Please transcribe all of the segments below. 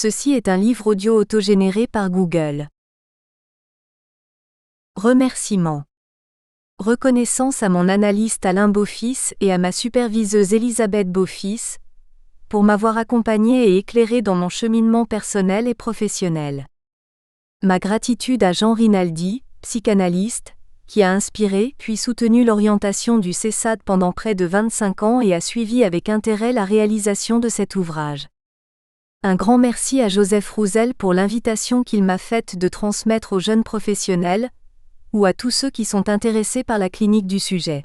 Ceci est un livre audio autogénéré par Google. Remerciements. Reconnaissance à mon analyste Alain Beaufils et à ma superviseuse Elisabeth Beaufils, pour m'avoir accompagné et éclairé dans mon cheminement personnel et professionnel. Ma gratitude à Jean Rinaldi, psychanalyste, qui a inspiré puis soutenu l'orientation du CESAD pendant près de 25 ans et a suivi avec intérêt la réalisation de cet ouvrage. Un grand merci à Joseph Roussel pour l'invitation qu'il m'a faite de transmettre aux jeunes professionnels, ou à tous ceux qui sont intéressés par la clinique du sujet.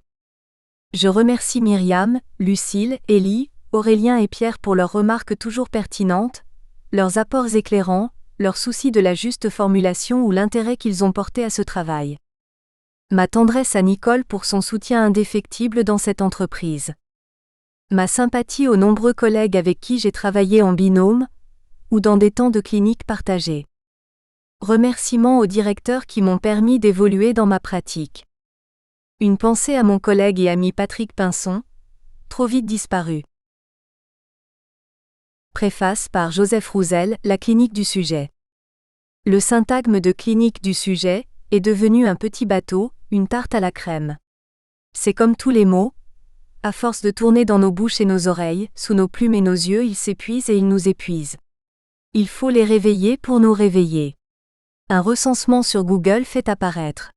Je remercie Myriam, Lucille, Élie, Aurélien et Pierre pour leurs remarques toujours pertinentes, leurs apports éclairants, leur souci de la juste formulation ou l'intérêt qu'ils ont porté à ce travail. Ma tendresse à Nicole pour son soutien indéfectible dans cette entreprise. Ma sympathie aux nombreux collègues avec qui j'ai travaillé en binôme, ou dans des temps de clinique partagés. Remerciements aux directeurs qui m'ont permis d'évoluer dans ma pratique. Une pensée à mon collègue et ami Patrick Pinson, trop vite disparu. Préface par Joseph Roussel, la clinique du sujet. Le syntagme de clinique du sujet est devenu un petit bateau, une tarte à la crème. C'est comme tous les mots, à force de tourner dans nos bouches et nos oreilles, sous nos plumes et nos yeux, ils s'épuisent et ils nous épuisent. Il faut les réveiller pour nous réveiller. Un recensement sur Google fait apparaître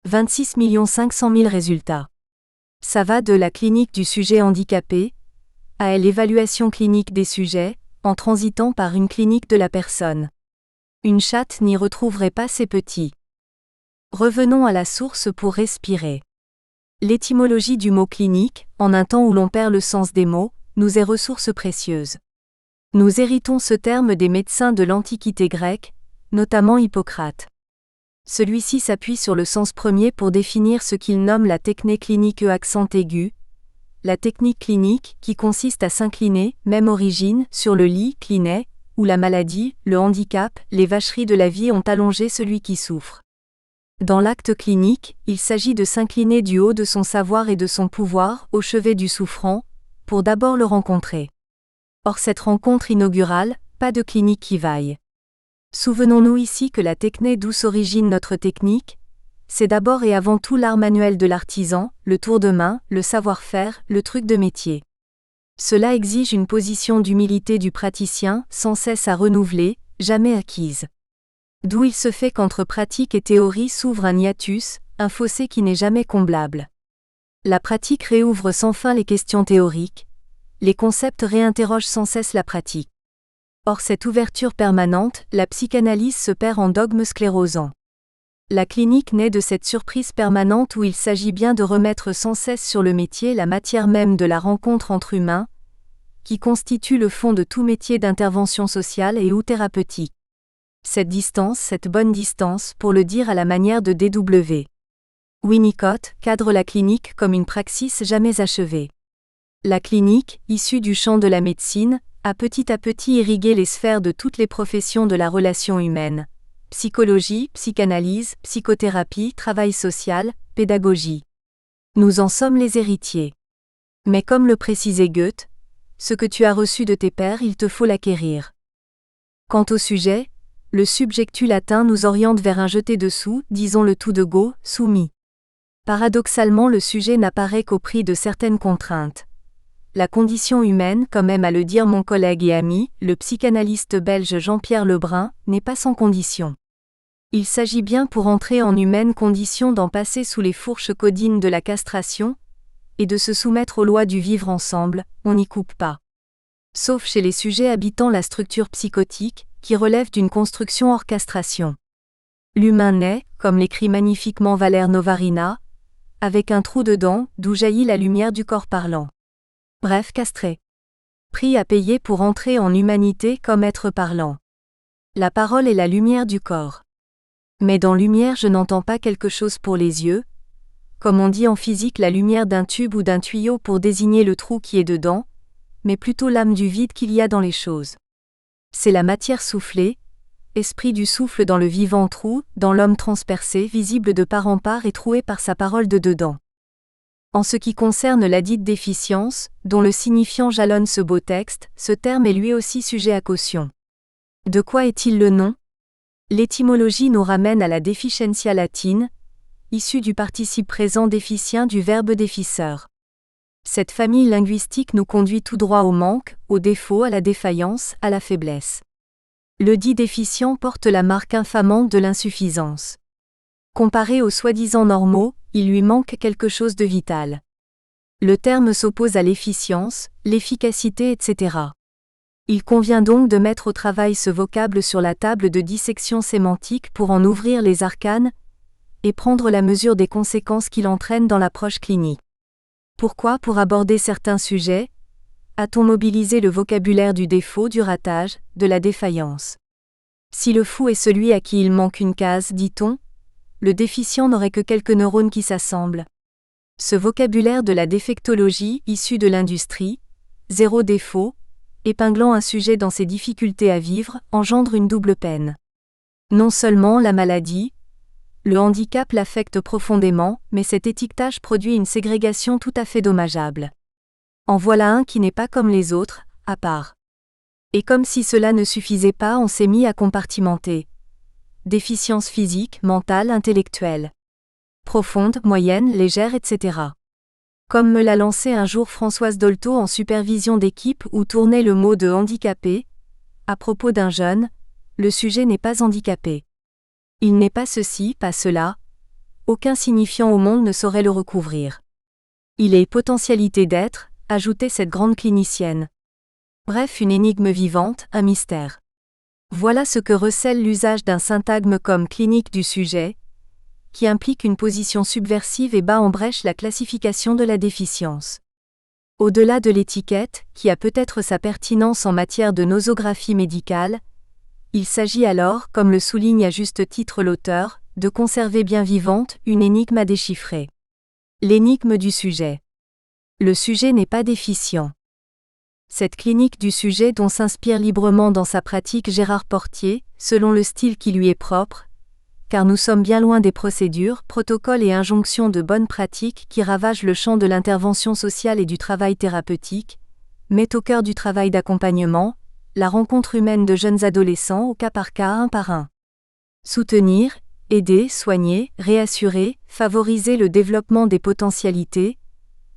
26 500 000 résultats. Ça va de la clinique du sujet handicapé à l'évaluation clinique des sujets, en transitant par une clinique de la personne. Une chatte n'y retrouverait pas ses petits. Revenons à la source pour respirer. L'étymologie du mot clinique, en un temps où l'on perd le sens des mots, nous est ressource précieuse. Nous héritons ce terme des médecins de l'Antiquité grecque, notamment Hippocrate. Celui-ci s'appuie sur le sens premier pour définir ce qu'il nomme la techné clinique accent aigu. La technique clinique, qui consiste à s'incliner, même origine, sur le lit, clinet, où la maladie, le handicap, les vacheries de la vie ont allongé celui qui souffre. Dans l'acte clinique, il s'agit de s'incliner du haut de son savoir et de son pouvoir, au chevet du souffrant, pour d'abord le rencontrer. Or cette rencontre inaugurale, pas de clinique qui vaille. Souvenons-nous ici que la techné d'où s'origine notre technique, c'est d'abord et avant tout l'art manuel de l'artisan, le tour de main, le savoir-faire, le truc de métier. Cela exige une position d'humilité du praticien, sans cesse à renouveler, jamais acquise. D'où il se fait qu'entre pratique et théorie s'ouvre un hiatus, un fossé qui n'est jamais comblable. La pratique réouvre sans fin les questions théoriques, les concepts réinterrogent sans cesse la pratique. Or cette ouverture permanente, la psychanalyse se perd en dogmes sclérosants. La clinique naît de cette surprise permanente où il s'agit bien de remettre sans cesse sur le métier la matière même de la rencontre entre humains, qui constitue le fond de tout métier d'intervention sociale et ou thérapeutique. Cette distance, cette bonne distance, pour le dire à la manière de D.W. Winnicott, cadre la clinique comme une praxis jamais achevée. La clinique, issue du champ de la médecine, a petit à petit irrigué les sphères de toutes les professions de la relation humaine. Psychologie, psychanalyse, psychothérapie, travail social, pédagogie. Nous en sommes les héritiers. Mais comme le précisait Goethe, ce que tu as reçu de tes pères, il te faut l'acquérir. Quant au sujet, le subjectu latin nous oriente vers un jeté dessous, disons-le tout de go, soumis. Paradoxalement, le sujet n'apparaît qu'au prix de certaines contraintes. La condition humaine, comme aime à le dire mon collègue et ami, le psychanalyste belge Jean-Pierre Lebrun, n'est pas sans condition. Il s'agit bien pour entrer en humaine condition d'en passer sous les fourches codines de la castration, et de se soumettre aux lois du vivre ensemble, on n'y coupe pas. Sauf chez les sujets habitant la structure psychotique, qui relève d'une construction hors castration. L'humain naît, comme l'écrit magnifiquement Valère Novarina, avec un trou dedans, d'où jaillit la lumière du corps parlant. Bref, castré. Prix à payer pour entrer en humanité comme être parlant. La parole est la lumière du corps. Mais dans lumière je n'entends pas quelque chose pour les yeux, comme on dit en physique la lumière d'un tube ou d'un tuyau pour désigner le trou qui est dedans, mais plutôt l'âme du vide qu'il y a dans les choses. C'est la matière soufflée, esprit du souffle dans le vivant trou, dans l'homme transpercé, visible de part en part et troué par sa parole de dedans. En ce qui concerne la dite déficience, dont le signifiant jalonne ce beau texte, ce terme est lui aussi sujet à caution. De quoi est-il le nom? L'étymologie nous ramène à la deficientia latine, issue du participe présent déficient du verbe déficeur. Cette famille linguistique nous conduit tout droit au manque, au défaut, à la défaillance, à la faiblesse. Le dit déficient porte la marque infamante de l'insuffisance. Comparé aux soi-disant normaux, il lui manque quelque chose de vital. Le terme s'oppose à l'efficience, l'efficacité, etc. Il convient donc de mettre au travail ce vocable sur la table de dissection sémantique pour en ouvrir les arcanes et prendre la mesure des conséquences qu'il entraîne dans l'approche clinique. Pourquoi, pour aborder certains sujets, a-t-on mobilisé le vocabulaire du défaut, du ratage, de la défaillance? Si le fou est celui à qui il manque une case, dit-on, le déficient n'aurait que quelques neurones qui s'assemblent. Ce vocabulaire de la défectologie, issu de l'industrie, zéro défaut, épinglant un sujet dans ses difficultés à vivre, engendre une double peine. Non seulement la maladie, le handicap l'affecte profondément, mais cet étiquetage produit une ségrégation tout à fait dommageable. En voilà un qui n'est pas comme les autres, à part. Et comme si cela ne suffisait pas, on s'est mis à compartimenter. Déficience physique, mentale, intellectuelle. Profonde, moyenne, légère, etc. Comme me l'a lancé un jour Françoise Dolto en supervision d'équipe où tournait le mot de handicapé, à propos d'un jeune, le sujet n'est pas handicapé. Il n'est pas ceci, pas cela. Aucun signifiant au monde ne saurait le recouvrir. Il est potentialité d'être, ajoutait cette grande clinicienne. Bref, une énigme vivante, un mystère. Voilà ce que recèle l'usage d'un syntagme comme clinique du sujet, qui implique une position subversive et bat en brèche la classification de la déficience. Au-delà de l'étiquette, qui a peut-être sa pertinence en matière de nosographie médicale, il s'agit alors, comme le souligne à juste titre l'auteur, de conserver bien vivante une énigme à déchiffrer. L'énigme du sujet. Le sujet n'est pas déficient. Cette clinique du sujet dont s'inspire librement dans sa pratique Gérard Portier, selon le style qui lui est propre, car nous sommes bien loin des procédures, protocoles et injonctions de bonne pratique qui ravagent le champ de l'intervention sociale et du travail thérapeutique, met au cœur du travail d'accompagnement, la rencontre humaine de jeunes adolescents au cas par cas, un par un. Soutenir, aider, soigner, réassurer, favoriser le développement des potentialités,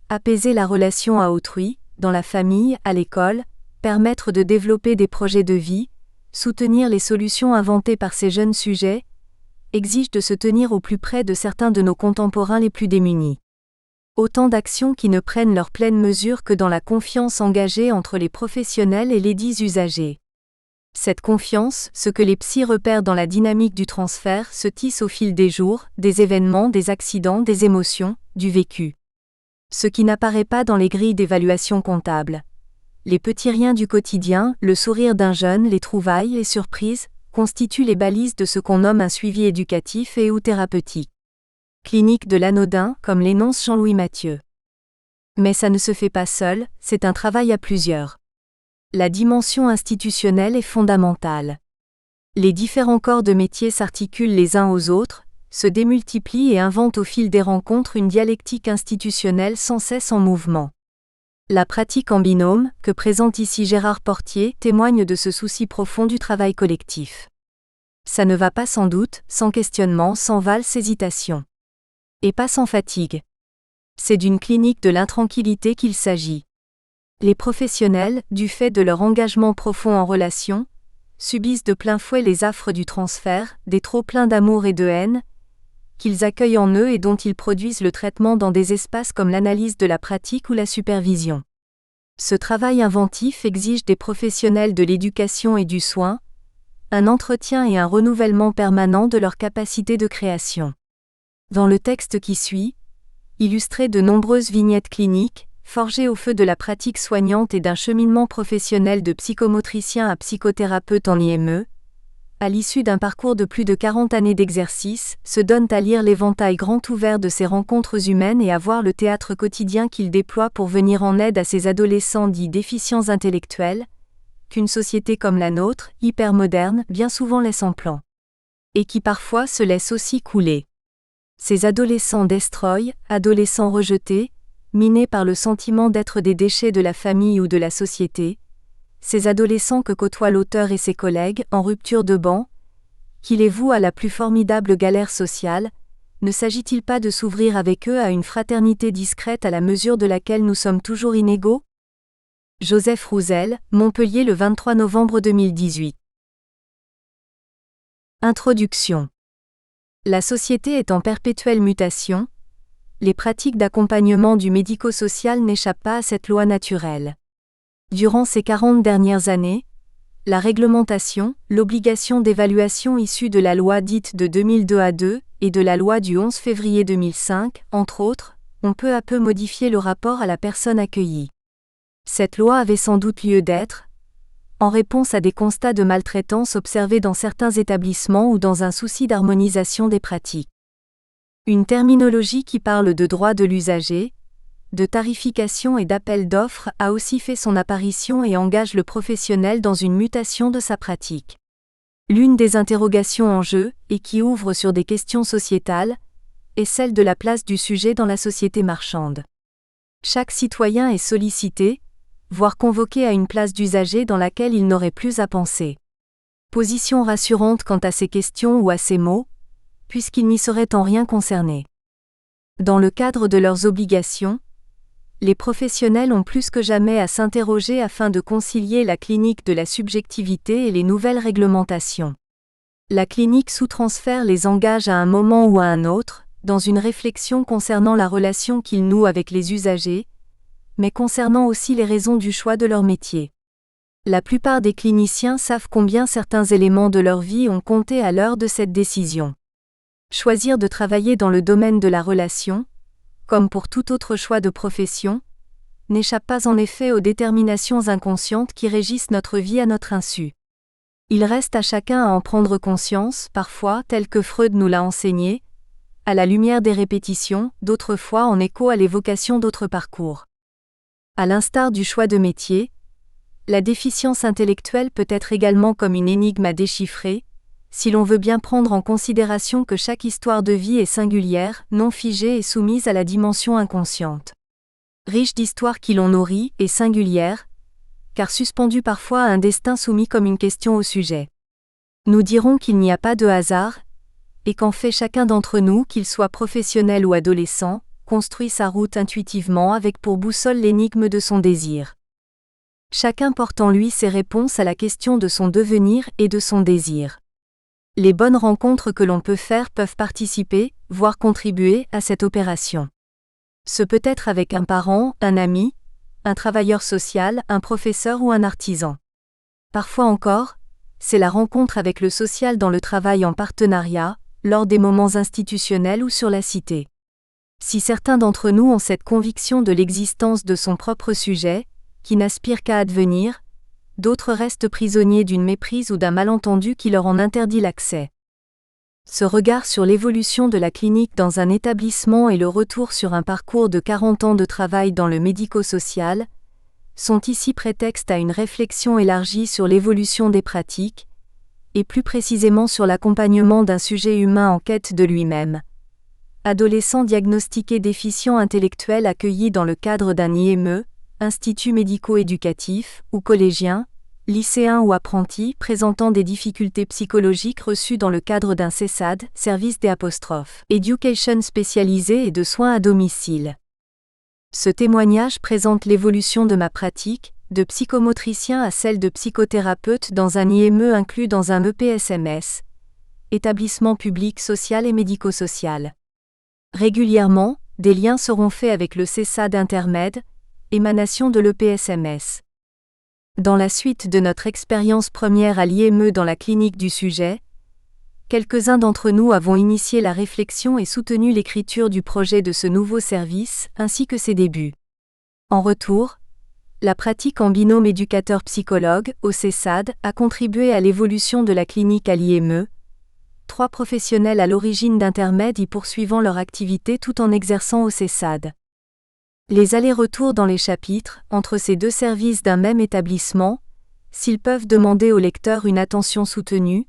apaiser la relation à autrui, dans la famille, à l'école, permettre de développer des projets de vie, soutenir les solutions inventées par ces jeunes sujets, exige de se tenir au plus près de certains de nos contemporains les plus démunis. Autant d'actions qui ne prennent leur pleine mesure que dans la confiance engagée entre les professionnels et les dits usagers. Cette confiance, ce que les psys repèrent dans la dynamique du transfert, se tisse au fil des jours, des événements, des accidents, des émotions, du vécu. Ce qui n'apparaît pas dans les grilles d'évaluation comptable. Les petits riens du quotidien, le sourire d'un jeune, les trouvailles, les surprises, constituent les balises de ce qu'on nomme un suivi éducatif et ou thérapeutique. Clinique de l'anodin, comme l'énonce Jean-Louis Mathieu. Mais ça ne se fait pas seul, c'est un travail à plusieurs. La dimension institutionnelle est fondamentale. Les différents corps de métier s'articulent les uns aux autres, se démultiplient et inventent au fil des rencontres une dialectique institutionnelle sans cesse en mouvement. La pratique en binôme, que présente ici Gérard Portier, témoigne de ce souci profond du travail collectif. Ça ne va pas sans doute, sans questionnement, sans valse hésitation. Et pas sans fatigue. C'est d'une clinique de l'intranquillité qu'il s'agit. Les professionnels, du fait de leur engagement profond en relation, subissent de plein fouet les affres du transfert, des trop-pleins d'amour et de haine, qu'ils accueillent en eux et dont ils produisent le traitement dans des espaces comme l'analyse de la pratique ou la supervision. Ce travail inventif exige des professionnels de l'éducation et du soin, un entretien et un renouvellement permanent de leur capacité de création. Dans le texte qui suit, illustré de nombreuses vignettes cliniques, forgées au feu de la pratique soignante et d'un cheminement professionnel de psychomotricien à psychothérapeute en IME, à l'issue d'un parcours de plus de 40 années d'exercice, se donnent à lire l'éventail grand ouvert de ces rencontres humaines et à voir le théâtre quotidien qu'il déploie pour venir en aide à ces adolescents dits déficients intellectuels, qu'une société comme la nôtre, hypermoderne, bien souvent laisse en plan. Et qui parfois se laisse aussi couler. Ces adolescents destroy, adolescents rejetés, minés par le sentiment d'être des déchets de la famille ou de la société, ces adolescents que côtoient l'auteur et ses collègues, en rupture de banc, qui les vouent à la plus formidable galère sociale, ne s'agit-il pas de s'ouvrir avec eux à une fraternité discrète à la mesure de laquelle nous sommes toujours inégaux? Joseph Roussel, Montpellier le 23 novembre 2018. Introduction. La société est en perpétuelle mutation, les pratiques d'accompagnement du médico-social n'échappent pas à cette loi naturelle. Durant ces 40 dernières années, la réglementation, l'obligation d'évaluation issue de la loi dite de 2002 et de la loi du 11 février 2005, entre autres, ont peu à peu modifié le rapport à la personne accueillie. Cette loi avait sans doute lieu d'être, en réponse à des constats de maltraitance observés dans certains établissements ou dans un souci d'harmonisation des pratiques. Une terminologie qui parle de droit de l'usager, de tarification et d'appel d'offres a aussi fait son apparition et engage le professionnel dans une mutation de sa pratique. L'une des interrogations en jeu, et qui ouvre sur des questions sociétales, est celle de la place du sujet dans la société marchande. Chaque citoyen est sollicité, voire convoqué à une place d'usager dans laquelle il n'aurait plus à penser. Position rassurante quant à ces questions ou à ces mots, puisqu'ils n'y seraient en rien concernés. Dans le cadre de leurs obligations, les professionnels ont plus que jamais à s'interroger afin de concilier la clinique de la subjectivité et les nouvelles réglementations. La clinique sous transfert les engage à un moment ou à un autre, dans une réflexion concernant la relation qu'ils nouent avec les usagers, mais concernant aussi les raisons du choix de leur métier. La plupart des cliniciens savent combien certains éléments de leur vie ont compté à l'heure de cette décision. Choisir de travailler dans le domaine de la relation, comme pour tout autre choix de profession, n'échappe pas en effet aux déterminations inconscientes qui régissent notre vie à notre insu. Il reste à chacun à en prendre conscience, parfois, tel que Freud nous l'a enseigné, à la lumière des répétitions, d'autres fois en écho à l'évocation d'autres parcours. À l'instar du choix de métier, la déficience intellectuelle peut être également comme une énigme à déchiffrer, si l'on veut bien prendre en considération que chaque histoire de vie est singulière, non figée et soumise à la dimension inconsciente. Riche d'histoires qui l'ont nourrie et singulière, car suspendue parfois à un destin soumis comme une question au sujet. Nous dirons qu'il n'y a pas de hasard, et qu'en fait chacun d'entre nous, qu'il soit professionnel ou adolescent, construit sa route intuitivement avec pour boussole l'énigme de son désir. Chacun porte en lui ses réponses à la question de son devenir et de son désir. Les bonnes rencontres que l'on peut faire peuvent participer, voire contribuer, à cette opération. Ce peut être avec un parent, un ami, un travailleur social, un professeur ou un artisan. Parfois encore, c'est la rencontre avec le social dans le travail en partenariat, lors des moments institutionnels ou sur la cité. Si certains d'entre nous ont cette conviction de l'existence de son propre sujet, qui n'aspire qu'à advenir, d'autres restent prisonniers d'une méprise ou d'un malentendu qui leur en interdit l'accès. Ce regard sur l'évolution de la clinique dans un établissement et le retour sur un parcours de 40 ans de travail dans le médico-social sont ici prétexte à une réflexion élargie sur l'évolution des pratiques, et plus précisément sur l'accompagnement d'un sujet humain en quête de lui-même. Adolescent diagnostiqué déficient intellectuel accueilli dans le cadre d'un IME, institut médico-éducatif, ou collégien, lycéen ou apprenti présentant des difficultés psychologiques reçues dans le cadre d'un CESAD, service Education spécialisé et de soins à domicile. Ce témoignage présente l'évolution de ma pratique, de psychomotricien à celle de psychothérapeute dans un IME inclus dans un EPSMS, établissement public social et médico-social. Régulièrement, des liens seront faits avec le CESAD intermède, émanation de l'EPSMS. Dans la suite de notre expérience première à l'IME dans la clinique du sujet, quelques-uns d'entre nous avons initié la réflexion et soutenu l'écriture du projet de ce nouveau service, ainsi que ses débuts. En retour, la pratique en binôme éducateur-psychologue, au CESAD, a contribué à l'évolution de la clinique à l'IME, 3 professionnels à l'origine d'intermède y poursuivant leur activité tout en exerçant au CESAD. Les allers-retours dans les chapitres, entre ces 2 services d'un même établissement, s'ils peuvent demander au lecteur une attention soutenue,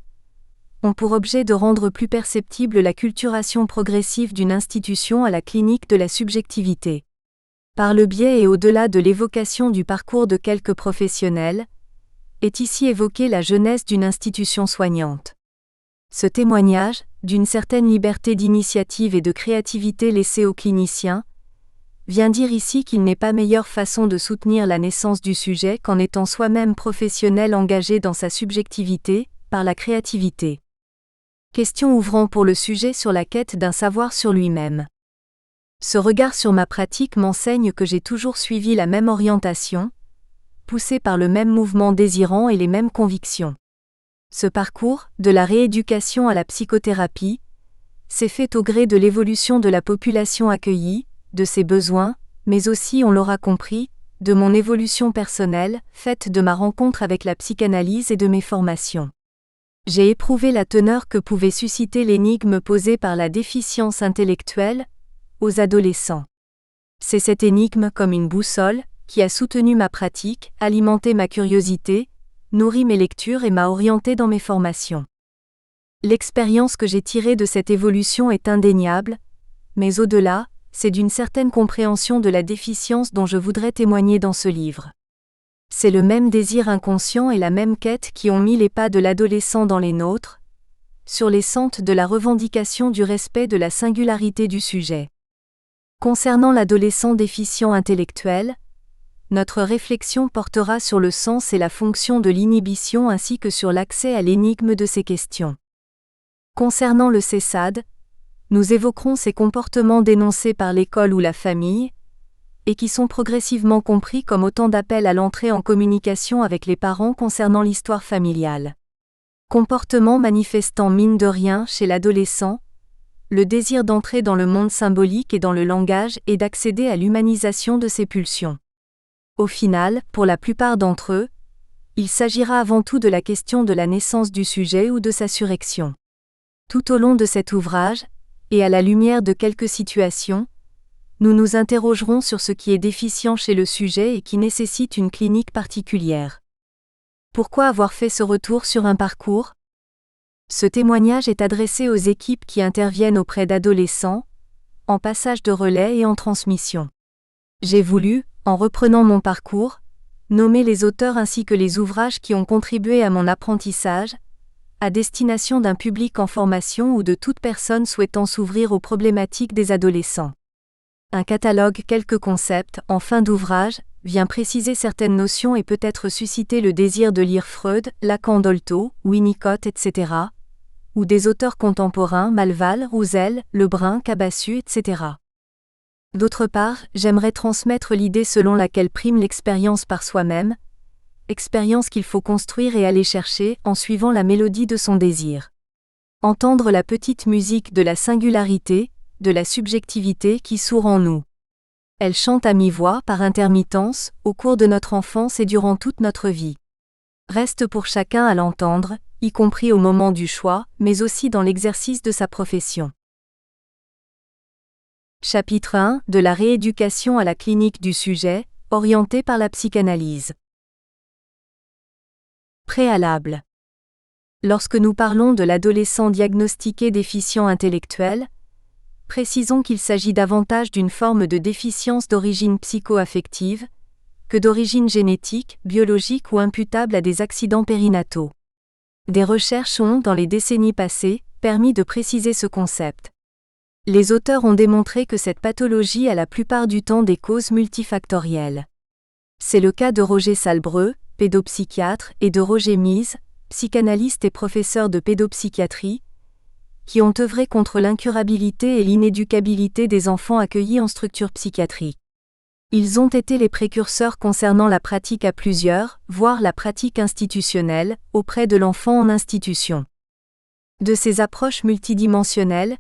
ont pour objet de rendre plus perceptible l'acculturation progressive d'une institution à la clinique de la subjectivité. Par le biais et au-delà de l'évocation du parcours de quelques professionnels, est ici évoquée la jeunesse d'une institution soignante. Ce témoignage, d'une certaine liberté d'initiative et de créativité laissée aux cliniciens, vient dire ici qu'il n'est pas meilleure façon de soutenir la naissance du sujet qu'en étant soi-même professionnel engagé dans sa subjectivité, par la créativité. Question ouvrant pour le sujet sur la quête d'un savoir sur lui-même. Ce regard sur ma pratique m'enseigne que j'ai toujours suivi la même orientation, poussé par le même mouvement désirant et les mêmes convictions. Ce parcours, de la rééducation à la psychothérapie, s'est fait au gré de l'évolution de la population accueillie, de ses besoins, mais aussi, on l'aura compris, de mon évolution personnelle, faite de ma rencontre avec la psychanalyse et de mes formations. J'ai éprouvé la teneur que pouvait susciter l'énigme posée par la déficience intellectuelle aux adolescents. C'est cette énigme comme une boussole qui a soutenu ma pratique, alimenté ma curiosité, nourri mes lectures et m'a orienté dans mes formations. L'expérience que j'ai tirée de cette évolution est indéniable, mais au-delà, c'est d'une certaine compréhension de la déficience dont je voudrais témoigner dans ce livre. C'est le même désir inconscient et la même quête qui ont mis les pas de l'adolescent dans les nôtres, sur les sentes de la revendication du respect de la singularité du sujet. Concernant l'adolescent déficient intellectuel, notre réflexion portera sur le sens et la fonction de l'inhibition ainsi que sur l'accès à l'énigme de ces questions. Concernant le CESAD, nous évoquerons ces comportements dénoncés par l'école ou la famille, et qui sont progressivement compris comme autant d'appels à l'entrée en communication avec les parents concernant l'histoire familiale. Comportements manifestant mine de rien chez l'adolescent, le désir d'entrer dans le monde symbolique et dans le langage et d'accéder à l'humanisation de ses pulsions. Au final, pour la plupart d'entre eux, il s'agira avant tout de la question de la naissance du sujet ou de sa surrection. Tout au long de cet ouvrage, et à la lumière de quelques situations, nous nous interrogerons sur ce qui est déficient chez le sujet et qui nécessite une clinique particulière. Pourquoi avoir fait ce retour sur un parcours ? Ce témoignage est adressé aux équipes qui interviennent auprès d'adolescents, en passage de relais et en transmission. J'ai voulu, en reprenant mon parcours, nommer les auteurs ainsi que les ouvrages qui ont contribué à mon apprentissage, à destination d'un public en formation ou de toute personne souhaitant s'ouvrir aux problématiques des adolescents. Un catalogue, quelques concepts, en fin d'ouvrage, vient préciser certaines notions et peut-être susciter le désir de lire Freud, Lacan, Dolto, Winnicott, etc., ou des auteurs contemporains Malval, Roussel, Lebrun, Cabassu, etc. D'autre part, j'aimerais transmettre l'idée selon laquelle prime l'expérience par soi-même, expérience qu'il faut construire et aller chercher en suivant la mélodie de son désir. Entendre la petite musique de la singularité, de la subjectivité qui sourd en nous. Elle chante à mi-voix par intermittence, au cours de notre enfance et durant toute notre vie. Reste pour chacun à l'entendre, y compris au moment du choix, mais aussi dans l'exercice de sa profession. Chapitre 1 de la rééducation à la clinique du sujet, orienté par la psychanalyse. Préalable. Lorsque nous parlons de l'adolescent diagnostiqué déficient intellectuel, précisons qu'il s'agit davantage d'une forme de déficience d'origine psycho-affective que d'origine génétique, biologique ou imputable à des accidents périnataux. Des recherches ont, dans les décennies passées, permis de préciser ce concept. Les auteurs ont démontré que cette pathologie a la plupart du temps des causes multifactorielles. C'est le cas de Roger Salbreux, pédopsychiatre, et de Roger Mise, psychanalyste et professeur de pédopsychiatrie, qui ont œuvré contre l'incurabilité et l'inéducabilité des enfants accueillis en structure psychiatrique. Ils ont été les précurseurs concernant la pratique à plusieurs, voire la pratique institutionnelle, auprès de l'enfant en institution. De ces approches multidimensionnelles,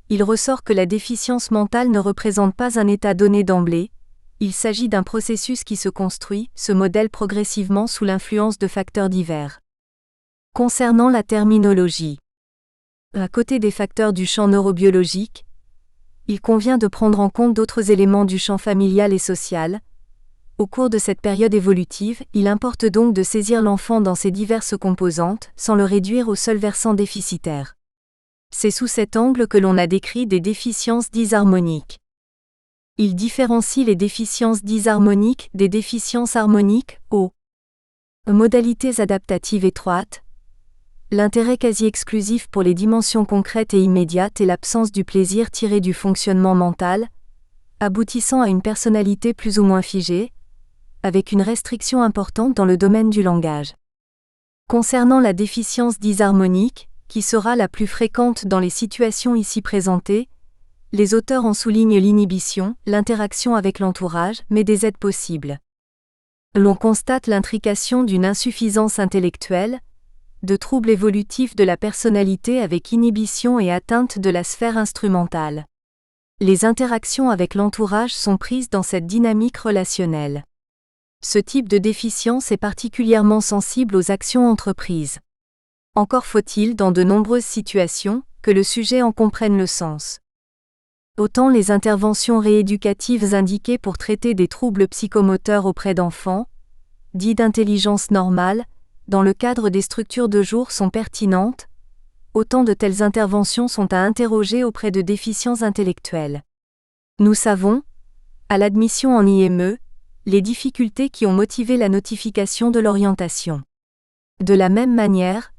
il ressort que la déficience mentale ne représente pas un état donné d'emblée, il s'agit d'un processus qui se construit, se modèle progressivement sous l'influence de facteurs divers. Concernant la terminologie, à côté des facteurs du champ neurobiologique, il convient de prendre en compte d'autres éléments du champ familial et social. Au cours de cette période évolutive, il importe donc de saisir l'enfant dans ses diverses composantes, sans le réduire au seul versant déficitaire. C'est sous cet angle que l'on a décrit des déficiences disharmoniques. Il différencie les déficiences disharmoniques des déficiences harmoniques, au Modalités adaptatives étroites. L'intérêt quasi exclusif pour les dimensions concrètes et immédiates et l'absence du plaisir tiré du fonctionnement mental, aboutissant à une personnalité plus ou moins figée, avec une restriction importante dans le domaine du langage. Concernant la déficience disharmonique, qui sera la plus fréquente dans les situations ici présentées, les auteurs en soulignent l'inhibition, l'interaction avec l'entourage, mais des aides possibles. L'on constate l'intrication d'une insuffisance intellectuelle, de troubles évolutifs de la personnalité avec inhibition et atteinte de la sphère instrumentale. Les interactions avec l'entourage sont prises dans cette dynamique relationnelle. Ce type de déficience est particulièrement sensible aux actions entreprises. Encore faut-il, dans de nombreuses situations, que le sujet en comprenne le sens. Autant les interventions rééducatives indiquées pour traiter des troubles psychomoteurs auprès d'enfants, dits d'intelligence normale, dans le cadre des structures de jour sont pertinentes, autant de telles interventions sont à interroger auprès de déficients intellectuels. Nous savons, à l'admission en IME, les difficultés qui ont motivé la notification de l'orientation. De la même manière,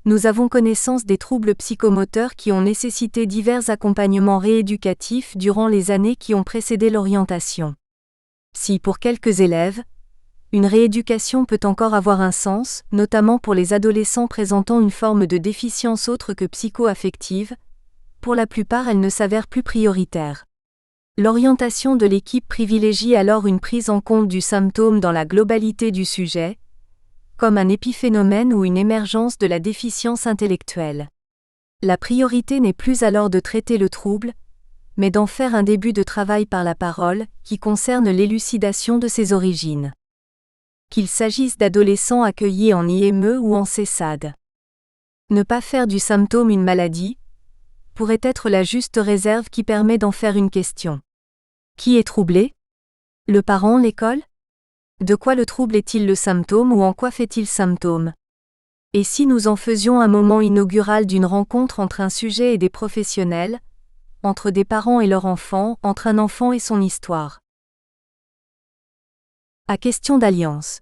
nous avons connaissance des troubles psychomoteurs qui ont nécessité divers accompagnements rééducatifs durant les années qui ont précédé l'orientation. Si pour quelques élèves, une rééducation peut encore avoir un sens, notamment pour les adolescents présentant une forme de déficience autre que psycho-affective, pour la plupart elle ne s'avère plus prioritaire. L'orientation de l'équipe privilégie alors une prise en compte du symptôme dans la globalité du sujet, comme un épiphénomène ou une émergence de la déficience intellectuelle. La priorité n'est plus alors de traiter le trouble, mais d'en faire un début de travail par la parole, qui concerne l'élucidation de ses origines. Qu'il s'agisse d'adolescents accueillis en IME ou en CESAD. Ne pas faire du symptôme une maladie pourrait être la juste réserve qui permet d'en faire une question. Qui est troublé ? Le parent, l'école ? De quoi le trouble est-il le symptôme ou en quoi fait-il symptôme ? Et si nous en faisions un moment inaugural d'une rencontre entre un sujet et des professionnels, entre des parents et leur enfant, entre un enfant et son histoire ? À question d'alliance.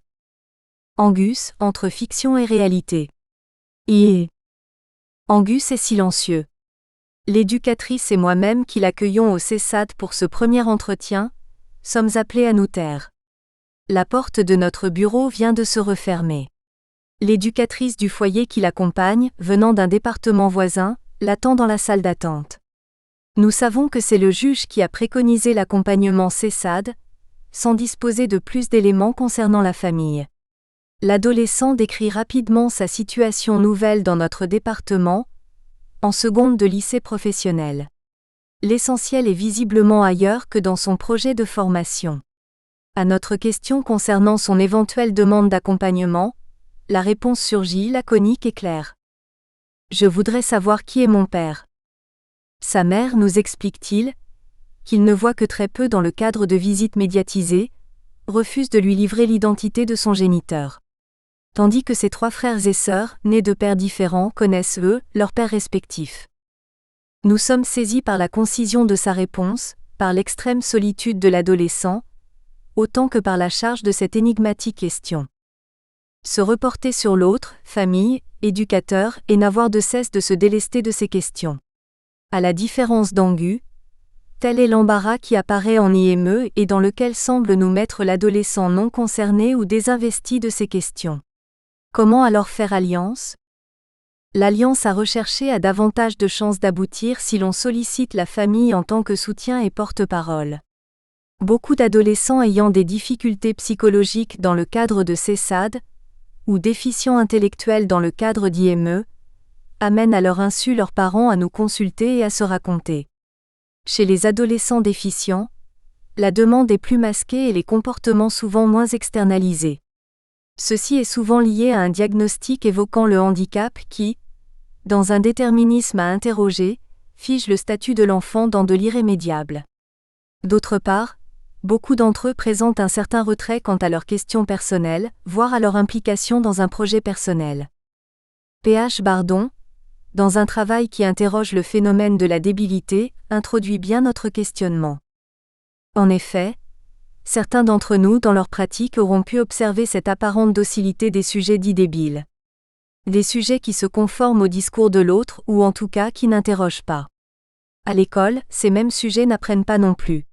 Angus, entre fiction et réalité. Angus est silencieux. L'éducatrice et moi-même qui l'accueillons au CESAD pour ce premier entretien, sommes appelés à nous taire. La porte de notre bureau vient de se refermer. L'éducatrice du foyer qui l'accompagne, venant d'un département voisin, l'attend dans la salle d'attente. Nous savons que c'est le juge qui a préconisé l'accompagnement CESAD, sans disposer de plus d'éléments concernant la famille. L'adolescent décrit rapidement sa situation nouvelle dans notre département, en seconde de lycée professionnel. L'essentiel est visiblement ailleurs que dans son projet de formation. À notre question concernant son éventuelle demande d'accompagnement, la réponse surgit laconique et claire. Je voudrais savoir qui est mon père. Sa mère nous explique-t-il, qu'il ne voit que très peu dans le cadre de visites médiatisées, refuse de lui livrer l'identité de son géniteur. Tandis que ses 3 frères et sœurs, nés de pères différents, connaissent eux, leurs pères respectifs. Nous sommes saisis par la concision de sa réponse, par l'extrême solitude de l'adolescent, autant que par la charge de cette énigmatique question. Se reporter sur l'autre, famille, éducateur, et n'avoir de cesse de se délester de ces questions. À la différence d'Angus, tel est l'embarras qui apparaît en IME et dans lequel semble nous mettre l'adolescent non concerné ou désinvesti de ces questions. Comment alors faire alliance ? L'alliance à rechercher a davantage de chances d'aboutir si l'on sollicite la famille en tant que soutien et porte-parole. Beaucoup d'adolescents ayant des difficultés psychologiques dans le cadre de CESAD, ou déficients intellectuels dans le cadre d'IME, amènent à leur insu leurs parents à nous consulter et à se raconter. Chez les adolescents déficients, la demande est plus masquée et les comportements souvent moins externalisés. Ceci est souvent lié à un diagnostic évoquant le handicap qui, dans un déterminisme à interroger, fige le statut de l'enfant dans de l'irrémédiable. D'autre part, beaucoup d'entre eux présentent un certain retrait quant à leurs questions personnelles, voire à leur implication dans un projet personnel. P.H. Bardon, dans un travail qui interroge le phénomène de la débilité, introduit bien notre questionnement. En effet, Certains d'entre nous dans leur pratique auront pu observer cette apparente docilité des sujets dits débiles. Des sujets qui se conforment au discours de l'autre ou en tout cas qui n'interrogent pas. À l'école, ces mêmes sujets n'apprennent pas non plus.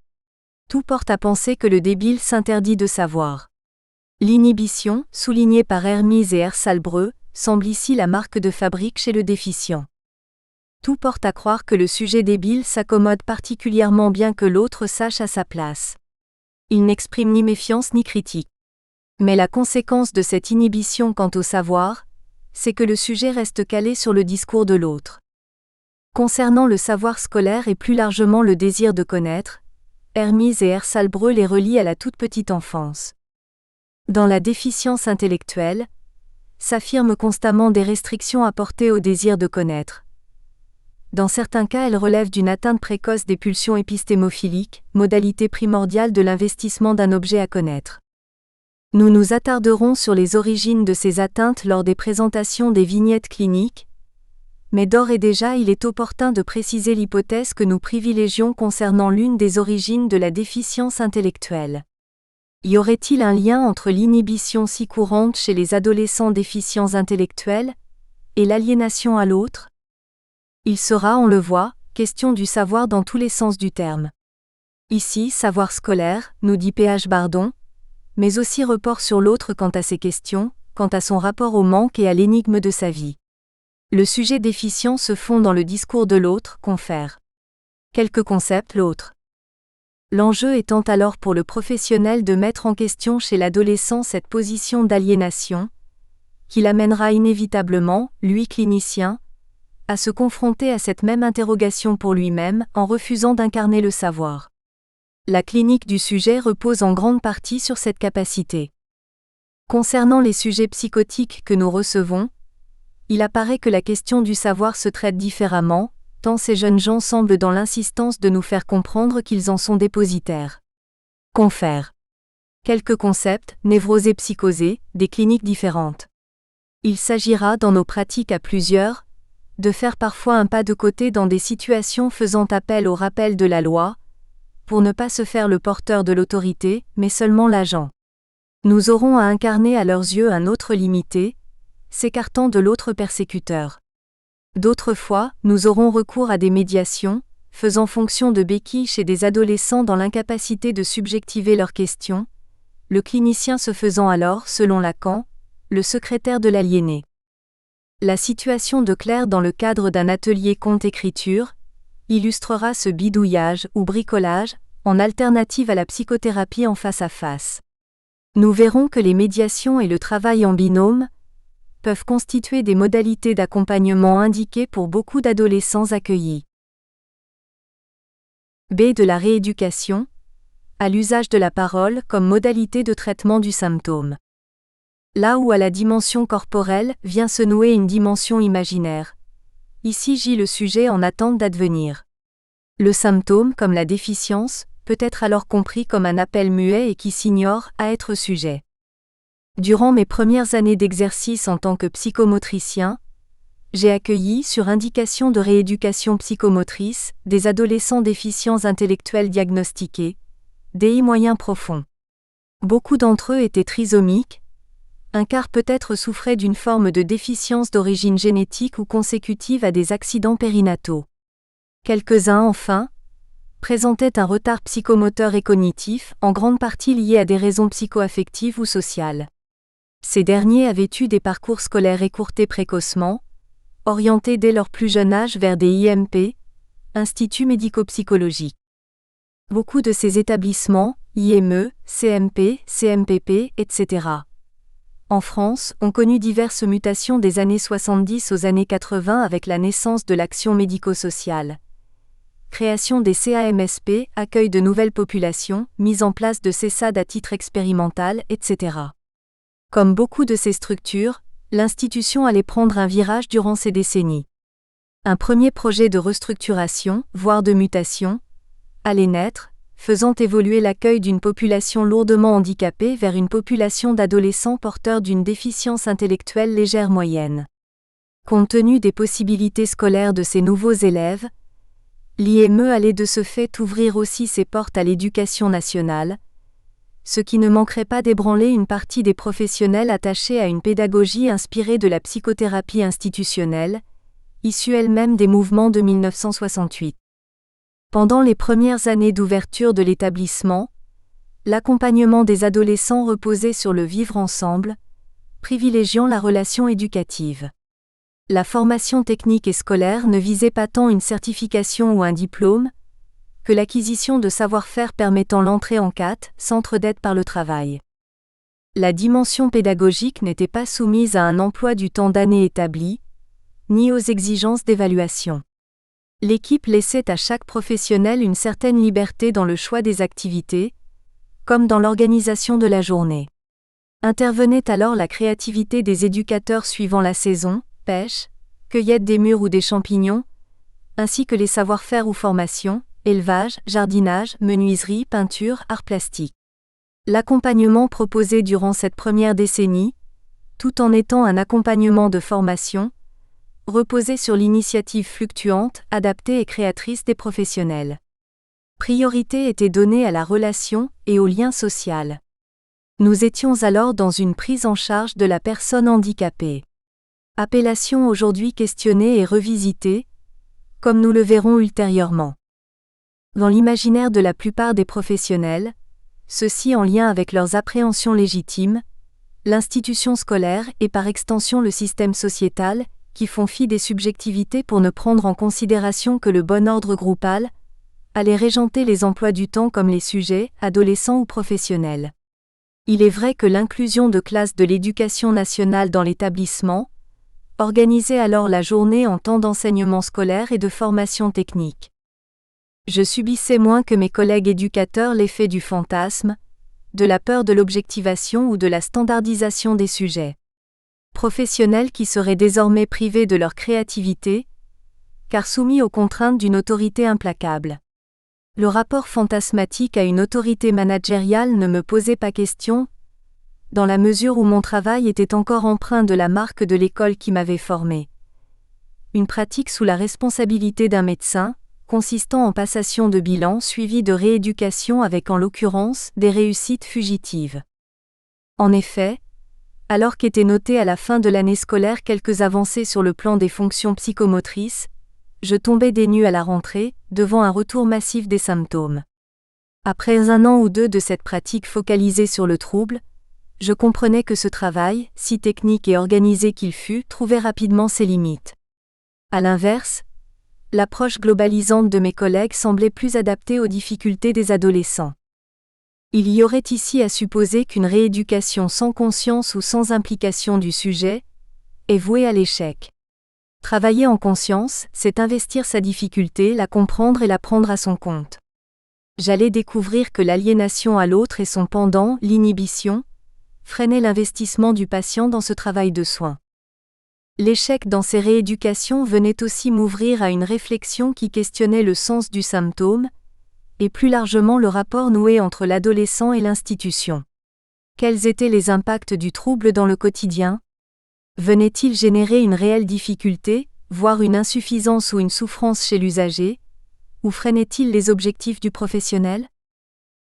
Tout porte à penser que le débile s'interdit de savoir. L'inhibition, soulignée par Hermise et Ersalbreux, semble ici la marque de fabrique chez le déficient. Tout porte à croire que le sujet débile s'accommode particulièrement bien que l'autre sache à sa place. Il n'exprime ni méfiance ni critique. Mais la conséquence de cette inhibition quant au savoir, c'est que le sujet reste calé sur le discours de l'autre. Concernant le savoir scolaire et plus largement le désir de connaître, Hermise et Ersalbreux les relient à la toute petite enfance. Dans la déficience intellectuelle, s'affirment constamment des restrictions apportées au désir de connaître. Dans certains cas, elles relèvent d'une atteinte précoce des pulsions épistémophiliques, modalité primordiale de l'investissement d'un objet à connaître. Nous nous attarderons sur les origines de ces atteintes lors des présentations des vignettes cliniques, mais d'ores et déjà il est opportun de préciser l'hypothèse que nous privilégions concernant l'une des origines de la déficience intellectuelle. Y aurait-il un lien entre l'inhibition si courante chez les adolescents déficients intellectuels et l'aliénation à l'autre ? Il sera, on le voit, question du savoir dans tous les sens du terme. Ici, savoir scolaire, nous dit P.H. Bardon, mais aussi report sur l'autre quant à ses questions, quant à son rapport au manque et à l'énigme de sa vie. Le sujet déficient se fond dans le discours de l'autre, confère quelques concepts l'autre. L'enjeu étant alors pour le professionnel de mettre en question chez l'adolescent cette position d'aliénation, qui l'amènera inévitablement, lui clinicien, à se confronter à cette même interrogation pour lui-même en refusant d'incarner le savoir. La clinique du sujet repose en grande partie sur cette capacité. Concernant les sujets psychotiques que nous recevons, il apparaît que la question du savoir se traite différemment, tant ces jeunes gens semblent dans l'insistance de nous faire comprendre qu'ils en sont dépositaires. Confère quelques concepts, névrosés psychosés, des cliniques différentes. Il s'agira dans nos pratiques à plusieurs, de faire parfois un pas de côté dans des situations faisant appel au rappel de la loi, pour ne pas se faire le porteur de l'autorité, mais seulement l'agent. Nous aurons à incarner à leurs yeux un autre limité, s'écartant de l'autre persécuteur. D'autres fois, nous aurons recours à des médiations, faisant fonction de béquilles chez des adolescents dans l'incapacité de subjectiver leurs questions, le clinicien se faisant alors, selon Lacan, le secrétaire de l'aliéné. La situation de Claire dans le cadre d'un atelier conte-écriture illustrera ce bidouillage ou bricolage, en alternative à la psychothérapie en face à face. Nous verrons que les médiations et le travail en binôme peuvent constituer des modalités d'accompagnement indiquées pour beaucoup d'adolescents accueillis. B. De la rééducation, à l'usage de la parole comme modalité de traitement du symptôme. Là où à la dimension corporelle vient se nouer une dimension imaginaire. Ici gît le sujet en attente d'advenir. Le symptôme, comme la déficience, peut être alors compris comme un appel muet et qui s'ignore à être sujet. Durant mes premières années d'exercice en tant que psychomotricien, j'ai accueilli, sur indication de rééducation psychomotrice, des adolescents déficients intellectuels diagnostiqués, DI moyen profond. Beaucoup d'entre eux étaient trisomiques, un quart peut-être souffrait d'une forme de déficience d'origine génétique ou consécutive à des accidents périnataux. Quelques-uns, enfin, présentaient un retard psychomoteur et cognitif, en grande partie lié à des raisons psycho-affectives ou sociales. Ces derniers avaient eu des parcours scolaires écourtés précocement, orientés dès leur plus jeune âge vers des IMP, instituts médico-psychologiques. Beaucoup de ces établissements, IME, CMP, CMPP, etc., en France, ont connu diverses mutations des années 70 aux années 80 avec la naissance de l'action médico-sociale. Création des CAMSP, accueil de nouvelles populations, mise en place de CESAD à titre expérimental, etc. Comme beaucoup de ces structures, l'institution allait prendre un virage durant ces décennies. Un premier projet de restructuration, voire de mutation, allait naître, faisant évoluer l'accueil d'une population lourdement handicapée vers une population d'adolescents porteurs d'une déficience intellectuelle légère moyenne. Compte tenu des possibilités scolaires de ces nouveaux élèves, l'IME allait de ce fait ouvrir aussi ses portes à l'éducation nationale, ce qui ne manquerait pas d'ébranler une partie des professionnels attachés à une pédagogie inspirée de la psychothérapie institutionnelle, issue elle-même des mouvements de 1968. Pendant les premières années d'ouverture de l'établissement, l'accompagnement des adolescents reposait sur le vivre ensemble, privilégiant la relation éducative. La formation technique et scolaire ne visait pas tant une certification ou un diplôme, que l'acquisition de savoir-faire permettant l'entrée en CAT, Centre d'aide par le travail. La dimension pédagogique n'était pas soumise à un emploi du temps d'année établi, ni aux exigences d'évaluation. L'équipe laissait à chaque professionnel une certaine liberté dans le choix des activités, comme dans l'organisation de la journée. Intervenait alors la créativité des éducateurs suivant la saison, pêche, cueillette des mûres ou des champignons, ainsi que les savoir-faire ou formations, élevage, jardinage, menuiserie, peinture, arts plastiques. L'accompagnement proposé durant cette première décennie, tout en étant un accompagnement de formation, reposait sur l'initiative fluctuante, adaptée et créatrice des professionnels. Priorité était donnée à la relation et au lien social. Nous étions alors dans une prise en charge de la personne handicapée. Appellation aujourd'hui questionnée et revisitée, comme nous le verrons ultérieurement. Dans l'imaginaire de la plupart des professionnels, ceux-ci en lien avec leurs appréhensions légitimes, l'institution scolaire et par extension le système sociétal, qui font fi des subjectivités pour ne prendre en considération que le bon ordre groupal, allaient régenter les emplois du temps comme les sujets, adolescents ou professionnels. Il est vrai que l'inclusion de classes de l'éducation nationale dans l'établissement organisait alors la journée en temps d'enseignement scolaire et de formation technique. Je subissais moins que mes collègues éducateurs l'effet du fantasme, de la peur de l'objectivation ou de la standardisation des sujets. Professionnels qui seraient désormais privés de leur créativité, car soumis aux contraintes d'une autorité implacable. Le rapport fantasmatique à une autorité managériale ne me posait pas question, dans la mesure où mon travail était encore empreint de la marque de l'école qui m'avait formé. Une pratique sous la responsabilité d'un médecin, consistant en passation de bilan suivie de rééducation avec en l'occurrence des réussites fugitives. En effet, alors qu'étaient notées à la fin de l'année scolaire quelques avancées sur le plan des fonctions psychomotrices, je tombais des nues à la rentrée, devant un retour massif des symptômes. Après un an ou deux de cette pratique focalisée sur le trouble, je comprenais que ce travail, si technique et organisé qu'il fût, trouvait rapidement ses limites. À l'inverse, l'approche globalisante de mes collègues semblait plus adaptée aux difficultés des adolescents. Il y aurait ici à supposer qu'une rééducation sans conscience ou sans implication du sujet est vouée à l'échec. Travailler en conscience, c'est investir sa difficulté, la comprendre et la prendre à son compte. J'allais découvrir que l'aliénation à l'autre et son pendant, l'inhibition, freinaient l'investissement du patient dans ce travail de soin. L'échec dans ces rééducations venait aussi m'ouvrir à une réflexion qui questionnait le sens du symptôme, et plus largement le rapport noué entre l'adolescent et l'institution. Quels étaient les impacts du trouble dans le quotidien ? Venait-il générer une réelle difficulté, voire une insuffisance ou une souffrance chez l'usager ? Ou freinait-il les objectifs du professionnel ?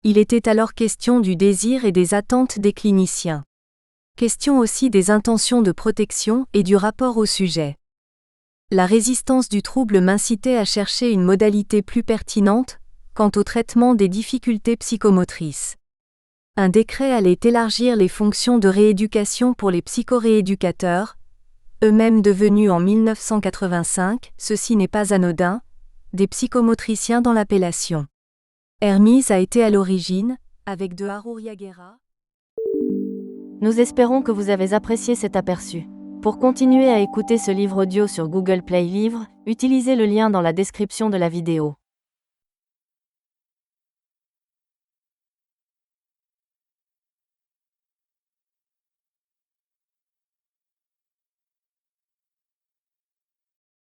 Il était alors question du désir et des attentes des cliniciens. Question aussi des intentions de protection et du rapport au sujet. La résistance du trouble m'incitait à chercher une modalité plus pertinente quant au traitement des difficultés psychomotrices. Un décret allait élargir les fonctions de rééducation pour les psychorééducateurs, eux-mêmes devenus en 1985, ceci n'est pas anodin, des psychomotriciens dans l'appellation. Hermès a été à l'origine, avec de Harour Yaguera. Nous espérons que vous avez apprécié cet aperçu. Pour continuer à écouter ce livre audio sur Google Play Livres, utilisez le lien dans la description de la vidéo.